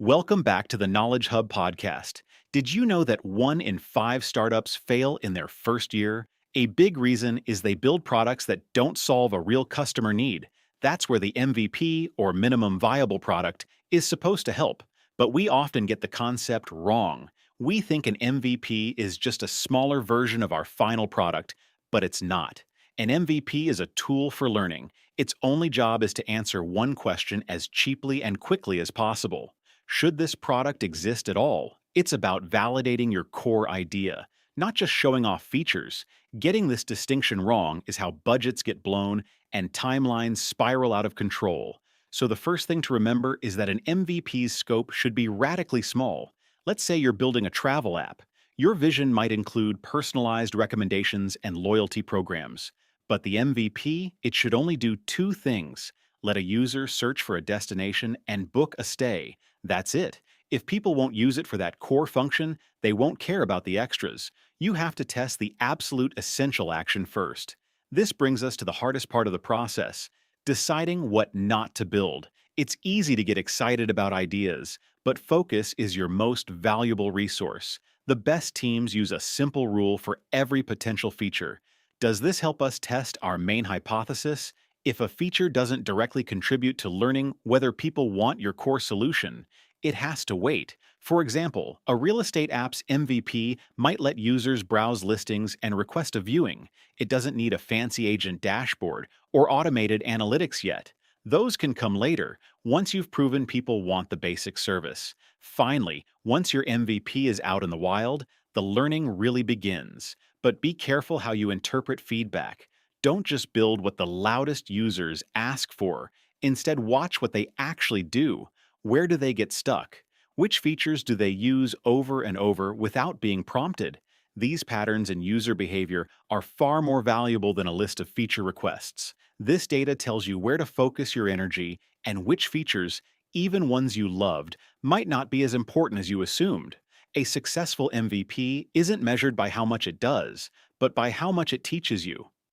Welcome back to the Knowledge Hub podcast. Did you know that 1 in 5 startups fail in their first year? A big reason is they build products that don't solve a real customer need. That's where the MVP, or minimum viable product, is supposed to help. But we often get the concept wrong. We think an MVP is just a smaller version of our final product, but it's not. An MVP is a tool for learning. Its only job is to answer one question as cheaply and quickly as possible. Should this product exist at all? It's about validating your core idea, not just showing off features. Getting this distinction wrong is how budgets get blown and timelines spiral out of control. So the first thing to remember is that an MVP's scope should be radically small. Let's say you're building a travel app. Your vision might include personalized recommendations and loyalty programs. But the MVP, it should only do two things: let a user search for a destination and book a stay. That's it. If people won't use it for that core function, they won't care about the extras. You have to test the absolute essential action first. This brings us to the hardest part of the process: deciding what not to build. It's easy to get excited about ideas, but focus is your most valuable resource. The best teams use a simple rule for every potential feature. Does this help us test our main hypothesis? If a feature doesn't directly contribute to learning whether people want your core solution, it has to wait. For example, a real estate app's MVP might let users browse listings and request a viewing. It doesn't need a fancy agent dashboard or automated analytics yet. Those can come later, once you've proven people want the basic service. Finally, once your MVP is out in the wild, the learning really begins. But be careful how you interpret feedback. Don't just build what the loudest users ask for. Instead, watch what they actually do. Where do they get stuck? Which features do they use over and over without being prompted? These patterns in user behavior are far more valuable than a list of feature requests. This data tells you where to focus your energy and which features, even ones you loved, might not be as important as you assumed. A successful MVP isn't measured by how much it does, but by how much it teaches you.